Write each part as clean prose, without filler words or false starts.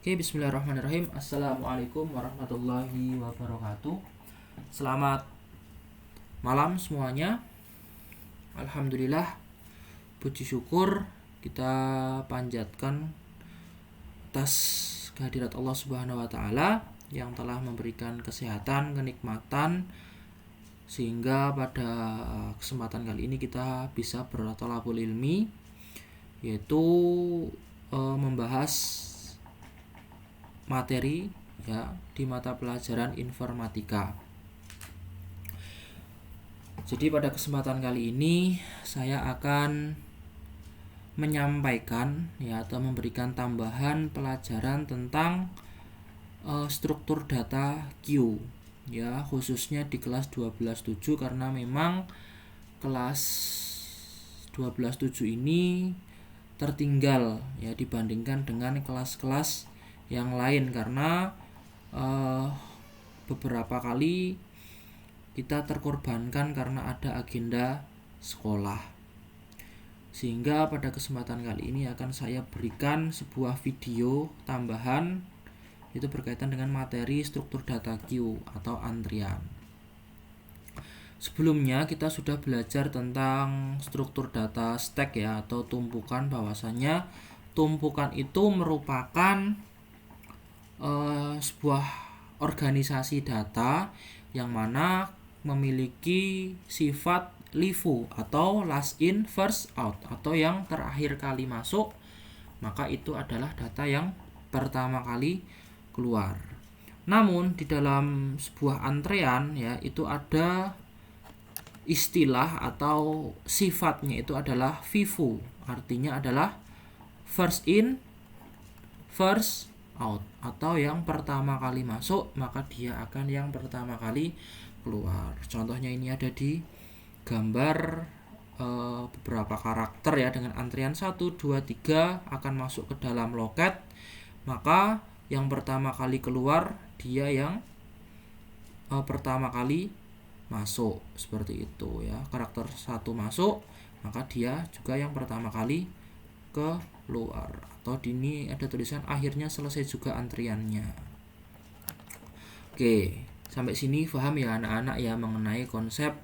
Oke, bismillahirrahmanirrahim. Assalamualaikum warahmatullahi wabarakatuh. Selamat malam semuanya. Alhamdulillah, puji syukur kita panjatkan atas kehadirat Allah Subhanahu wa taala yang telah memberikan kesehatan, kenikmatan sehingga pada kesempatan kali ini kita bisa bertolabul ilmi, yaitu membahas materi ya di mata pelajaran informatika. Jadi pada kesempatan kali ini saya akan menyampaikan ya atau memberikan tambahan pelajaran tentang struktur data Q ya, khususnya di kelas 12.7 karena memang kelas 12.7 ini tertinggal ya dibandingkan dengan kelas-kelas yang lain karena beberapa kali kita terkorbankan karena ada agenda sekolah, sehingga pada kesempatan kali ini akan saya berikan sebuah video tambahan itu berkaitan dengan materi struktur data Q atau antrian. Sebelumnya kita sudah belajar tentang struktur data stack ya atau tumpukan, bahwasanya tumpukan itu merupakan sebuah organisasi data yang mana memiliki sifat LIFO atau last in first out atau yang terakhir kali masuk maka itu adalah data yang pertama kali keluar. Namun di dalam sebuah antrean ya itu ada istilah atau sifatnya itu adalah FIFO, artinya adalah first in first out atau yang pertama kali masuk maka dia akan yang pertama kali keluar. Contohnya ini ada di gambar beberapa karakter ya dengan antrian 1, 2, 3 akan masuk ke dalam loket, maka yang pertama kali keluar dia yang pertama kali masuk, seperti itu ya. Karakter 1 masuk maka dia juga yang pertama kali keluar, atau di ini ada tulisan akhirnya selesai juga antriannya. Oke, sampai sini paham ya anak-anak ya mengenai konsep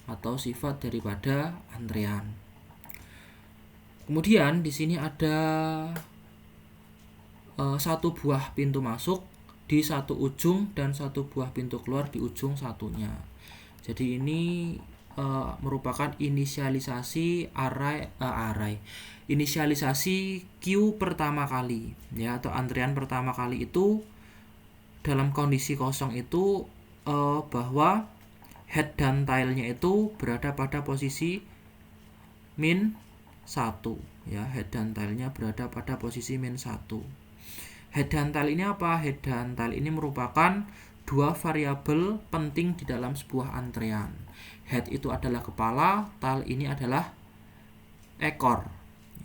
atau sifat daripada antrian. Kemudian di sini ada satu buah pintu masuk di satu ujung dan satu buah pintu keluar di ujung satunya. Jadi ini merupakan inisialisasi inisialisasi Q pertama kali ya, atau antrian pertama kali itu dalam kondisi kosong itu bahwa head dan tailnya itu berada pada posisi min 1 ya, head dan tailnya berada pada posisi min 1. Head dan tail ini apa? Head dan tail ini merupakan dua variabel penting di dalam sebuah antrean. Head itu adalah kepala, tail ini adalah ekor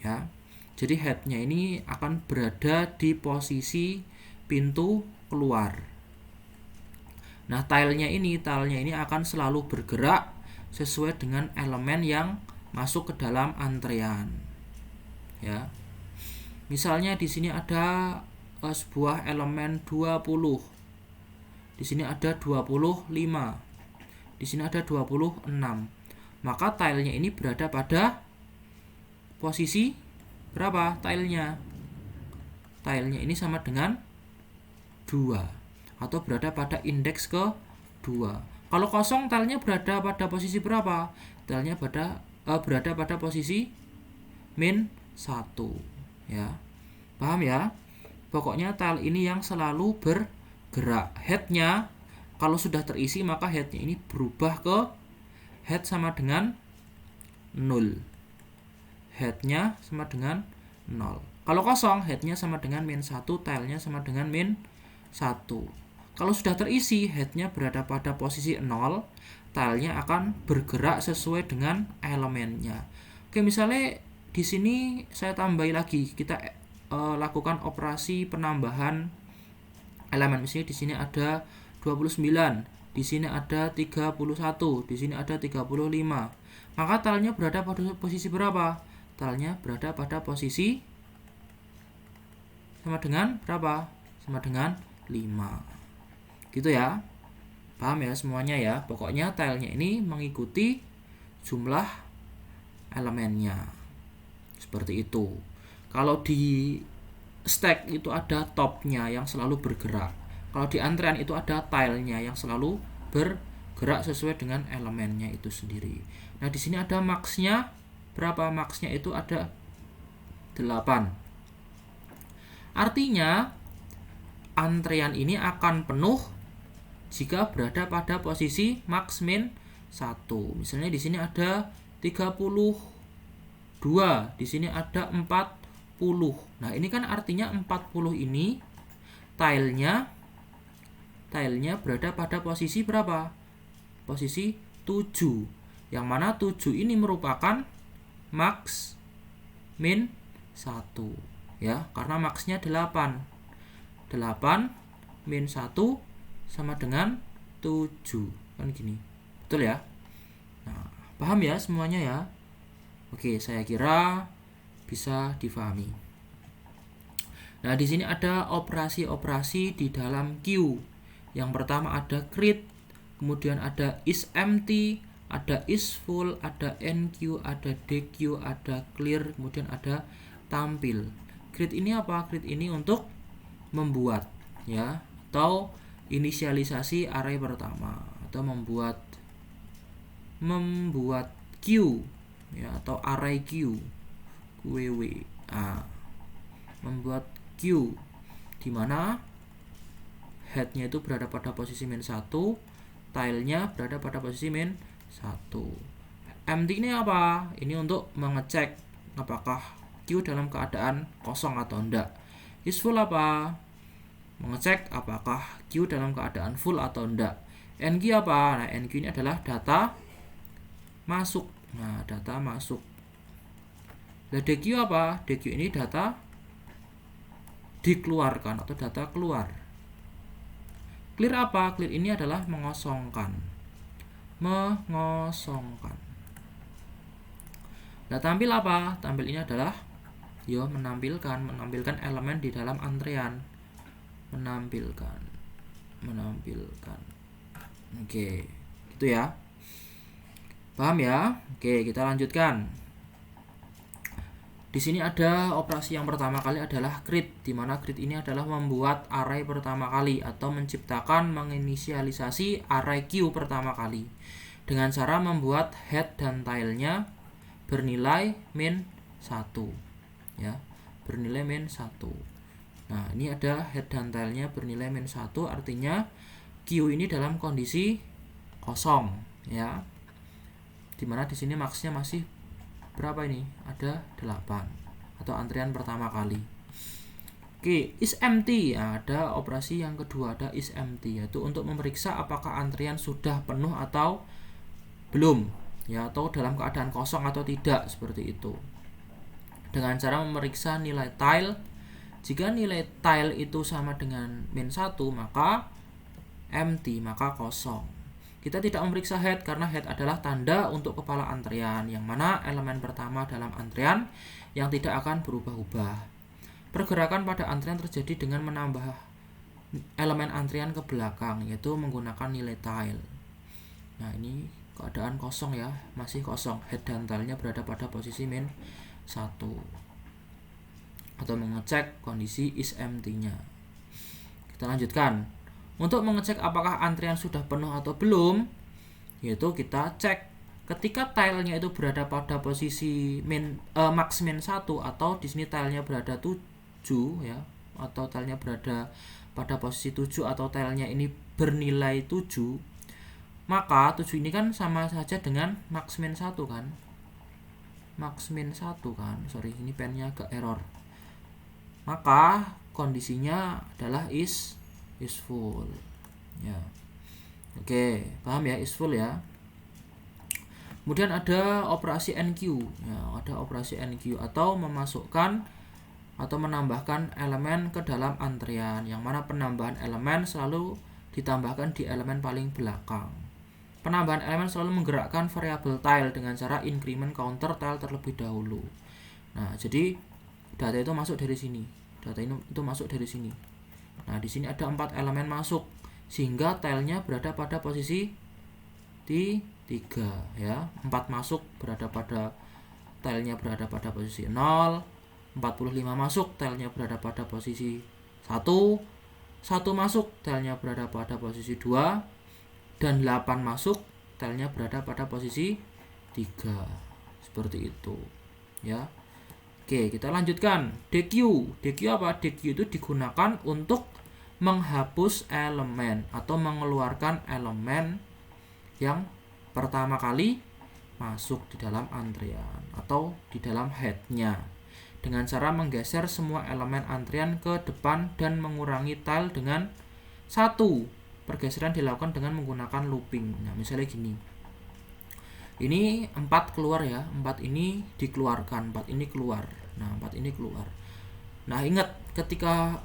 ya. Jadi headnya ini akan berada di posisi pintu keluar. Nah, tailnya ini akan selalu bergerak sesuai dengan elemen yang masuk ke dalam antrean. Ya. Misalnya di sini ada sebuah elemen 20. Di sini ada 25. Di sini ada 26. Maka tailnya ini berada pada posisi berapa tailnya? Tailnya ini sama dengan 2 atau berada pada indeks ke 2. Kalau kosong tailnya berada pada posisi berapa? Tailnya berada pada posisi min 1 ya. Paham ya? Pokoknya tail ini yang selalu bergerak. Headnya kalau sudah terisi maka headnya ini berubah ke head sama dengan 0. Headnya sama dengan 0. Kalau kosong headnya sama dengan min 1, tailnya sama dengan min 1. Kalau sudah terisi headnya berada pada posisi 0, tailnya akan bergerak sesuai dengan elemennya. Oke, misalnya di sini saya tambahi lagi, kita lakukan operasi penambahan elemen. Misalnya di sini ada 29, di sini ada 31, di sini ada 35. Maka tailnya berada pada posisi berapa? Tailnya berada pada posisi sama dengan berapa? sama dengan 5. Gitu ya. Paham ya semuanya ya. Pokoknya tilenya ini mengikuti jumlah elemennya. Seperti itu. Kalau di stack itu ada topnya yang selalu bergerak. Kalau di antrean itu ada tilenya yang selalu bergerak sesuai dengan elemennya itu sendiri. Nah, di sini ada max-nya. Berapa max-nya? Itu ada 8. Artinya antrean ini akan penuh jika berada pada posisi max min 1. Misalnya di sini ada 32, di sini ada 40. Nah, ini kan artinya 40 ini tilenya berada pada posisi berapa? Posisi 7. Yang mana 7 ini merupakan max min 1 ya, karena max-nya 8. 8 min 1 sama dengan 7. Kan gini. Betul ya? Nah, paham ya semuanya ya? Oke, saya kira bisa difahami. Nah, di sini ada operasi-operasi di dalam Q. Yang pertama ada create, kemudian ada is empty, ada is full, ada NQ, ada DQ, ada clear, kemudian ada tampil. Create ini apa? Create ini untuk membuat ya, atau inisialisasi array pertama, atau membuat Q ya, atau array Q. Membuat Q di mana headnya itu berada pada posisi min 1, tilenya berada pada posisi min 1. Empty ini apa? Ini untuk mengecek apakah Q dalam keadaan kosong atau enggak. Is full apa? Mengecek apakah Q dalam keadaan full atau enggak. NQ apa? Nah, NQ ini adalah data masuk. Nah, data masuk. Nah, DQ apa? DQ ini data dikeluarkan atau data keluar. Clear apa? Clear ini adalah mengosongkan. Nah, tampil apa? Tampil ini adalah menampilkan elemen di dalam antrean. Menampilkan. Oke, gitu ya. Paham ya? Oke, kita lanjutkan. Di sini ada operasi yang pertama kali adalah create, di mana create ini adalah membuat array pertama kali atau menciptakan menginisialisasi array Q pertama kali dengan cara membuat head dan tailnya bernilai min 1 ya, bernilai min 1. Nah, ini ada head dan tailnya bernilai min 1, artinya Q ini dalam kondisi kosong ya. Dimana di sini maksnya masih berapa ini? Ada 8 atau antrian pertama kali. Oke, is empty. Nah, ada operasi yang kedua, ada is empty, yaitu untuk memeriksa apakah antrian sudah penuh atau belum ya, atau dalam keadaan kosong atau tidak, seperti itu. Dengan cara memeriksa nilai tile. Jika nilai tile itu sama dengan min 1, maka empty, maka kosong. Kita tidak memeriksa head karena head adalah tanda untuk kepala antrian, yang mana elemen pertama dalam antrian yang tidak akan berubah-ubah. Pergerakan pada antrian terjadi dengan menambah elemen antrian ke belakang, yaitu menggunakan nilai tile. Nah, ini keadaan kosong ya, masih kosong. Head dan tailnya berada pada posisi min 1. Atau mengecek kondisi is empty-nya. Kita lanjutkan. Untuk mengecek apakah antrian sudah penuh atau belum, yaitu kita cek ketika tilenya itu berada pada posisi max min 1, atau di sini tilenya berada 7 ya, atau tilenya berada pada posisi 7 atau tilenya ini bernilai 7, maka 7 ini kan sama saja dengan max min 1 kan. Max min 1 kan. Sorry, ini pennya agak error. Maka kondisinya adalah is full ya. Oke, paham ya, is full ya. Kemudian ada operasi NQ ya, ada operasi NQ atau memasukkan atau menambahkan elemen ke dalam antrian, yang mana penambahan elemen selalu ditambahkan di elemen paling belakang. Penambahan elemen selalu menggerakkan variabel tile dengan cara increment counter tile terlebih dahulu. Nah, jadi data itu masuk dari sini. Data itu masuk dari sini. Nah, di sini ada 4 elemen masuk sehingga tilenya berada pada posisi 3 ya. 4 masuk tilenya berada pada posisi 0, 45 masuk tilenya berada pada posisi 1, 1 masuk tilenya berada pada posisi 2, dan 8 masuk tilenya berada pada posisi 3. Seperti itu ya. Oke, kita lanjutkan. DQ apa? DQ itu digunakan untuk menghapus elemen atau mengeluarkan elemen yang pertama kali masuk di dalam antrian atau di dalam headnya dengan cara menggeser semua elemen antrian ke depan dan mengurangi tile dengan 1. Pergeseran dilakukan dengan menggunakan looping. Nah, misalnya gini. Ini 4 keluar ya, 4 ini dikeluarkan, 4 ini keluar. Nah, 4 ini keluar. Nah, ingat ketika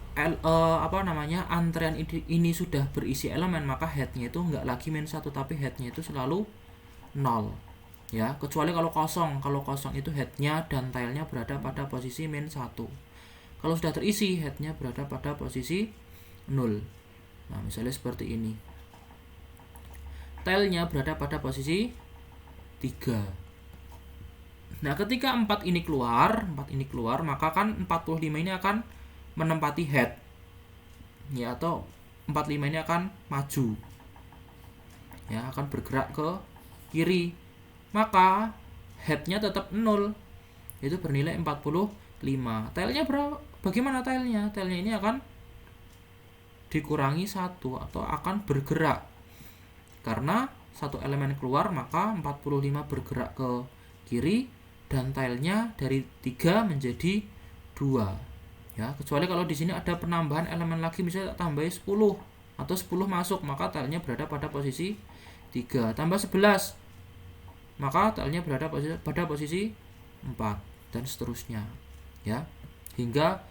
antrian ini sudah berisi elemen, maka headnya itu enggak lagi min 1 tapi headnya itu selalu 0 ya, kecuali kalau kosong. Kalau kosong itu headnya dan tilenya berada pada posisi min 1. Kalau sudah terisi, headnya berada pada posisi 0. Nah, misalnya seperti ini, tilenya berada pada posisi 3. Nah, ketika 4 ini keluar, maka kan 45 ini akan menempati head. Ya, atau 45 ini akan maju. Ya, akan bergerak ke kiri. Maka headnya tetap 0. Itu bernilai 45. Tilenya berapa? Bagaimana tilenya? Tilenya ini akan dikurangi 1 atau akan bergerak. Karena satu elemen keluar, maka 45 bergerak ke kiri dan tilenya dari 3 menjadi 2 ya, kecuali kalau di sini ada penambahan elemen lagi, misalnya tambah 10 atau 10 masuk, maka tilenya berada pada posisi 3, tambah 11 maka tilenya berada pada posisi 4 dan seterusnya ya, hingga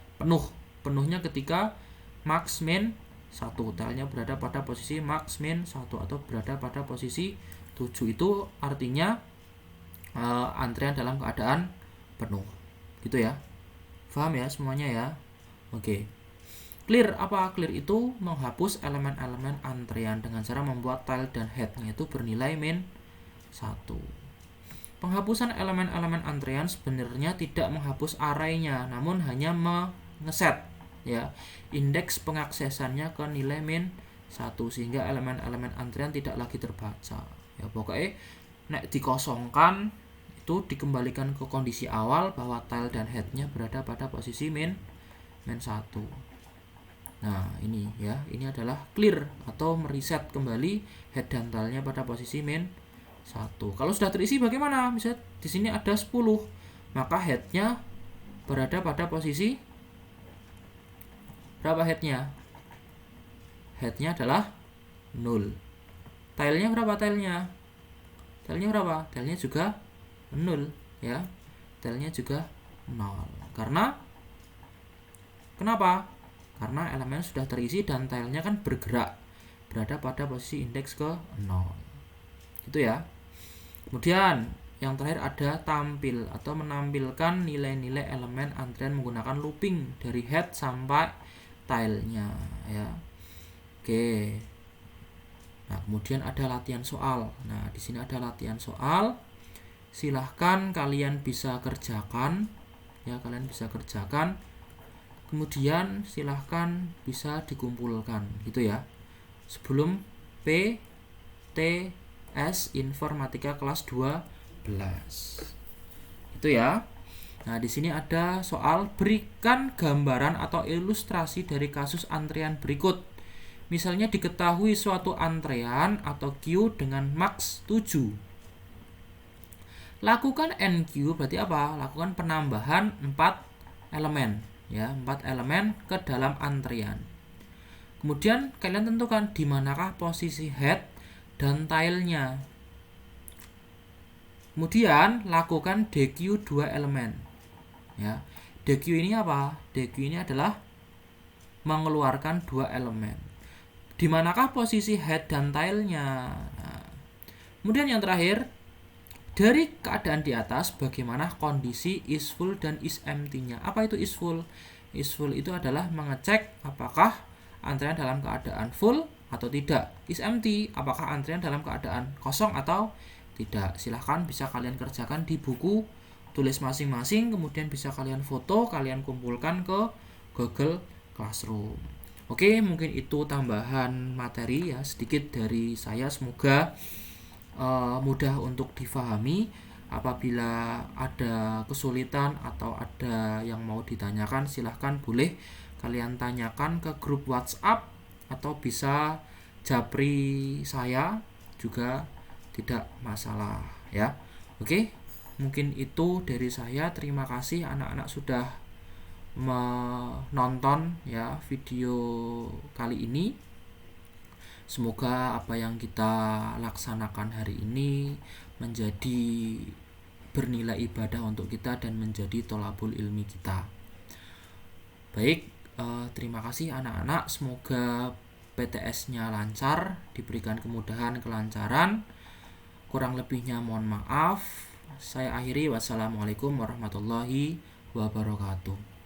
penuhnya ketika max min 1, tilenya berada pada posisi max min 1 atau berada pada posisi 7. Itu artinya antrian dalam keadaan penuh gitu ya. Paham ya semuanya ya? Oke. Clear apa? Clear itu menghapus elemen-elemen antrian dengan cara membuat tile dan headnya itu bernilai min 1. Penghapusan elemen-elemen antrian sebenarnya tidak menghapus arraynya, namun hanya mengeset ya indeks pengaksesannya ke nilai min 1 sehingga elemen-elemen antrian tidak lagi terbaca. Ya, pokoknya nek dikosongkan itu dikembalikan ke kondisi awal bahwa tile dan headnya berada pada posisi min 1. Nah, ini ya, ini adalah clear atau mereset kembali head dan tilenya pada posisi min 1. Kalau sudah terisi bagaimana? Misalnya di sini ada 10, maka headnya berada pada posisi berapa headnya? Headnya adalah 0. Tilenya berapa tilenya? Tilenya berapa? Tilenya juga 0 ya. Tilenya juga 0. Kenapa? Karena elemen sudah terisi dan tilenya kan bergerak, berada pada posisi indeks ke 0. Gitu ya. Kemudian yang terakhir ada tampil atau menampilkan nilai-nilai elemen antrian menggunakan looping dari head sampai tilenya ya. Oke. Nah, kemudian ada latihan soal. Nah, di sini ada latihan soal. Silahkan kalian bisa kerjakan ya, kemudian silahkan bisa dikumpulkan gitu ya, sebelum PTS Informatika kelas 12 itu ya. Nah, di sini ada soal, berikan gambaran atau ilustrasi dari kasus antrian berikut. Misalnya diketahui suatu antrean atau queue dengan max 7. Lakukan NQ berarti apa? Lakukan penambahan 4 elemen ya, 4 elemen ke dalam antrian. Kemudian kalian tentukan di manakah posisi head dan tilenya. Kemudian lakukan DQ 2 elemen. Ya. DQ ini apa? DQ ini adalah mengeluarkan 2 elemen. Di manakah posisi head dan tilenya? Nah, kemudian yang terakhir, dari keadaan di atas bagaimana kondisi is full dan is empty-nya? Apa itu is full? Is full itu adalah mengecek apakah antrian dalam keadaan full atau tidak. Is empty, apakah antrian dalam keadaan kosong atau tidak. Silahkan bisa kalian kerjakan di buku tulis masing-masing, kemudian bisa kalian foto, kalian kumpulkan ke Google Classroom. Oke, mungkin itu tambahan materi ya sedikit dari saya, semoga mudah untuk difahami. Apabila ada kesulitan atau ada yang mau ditanyakan, silahkan boleh kalian tanyakan ke grup WhatsApp atau bisa japri saya juga, tidak masalah ya. Oke, mungkin itu dari saya. Terima kasih anak-anak sudah menonton ya video kali ini. Semoga apa yang kita laksanakan hari ini menjadi bernilai ibadah untuk kita dan menjadi tholabul ilmi kita. Baik, terima kasih anak-anak. Semoga PTS-nya lancar, diberikan kemudahan, kelancaran. Kurang lebihnya mohon maaf. Saya akhiri, wassalamualaikum warahmatullahi wabarakatuh.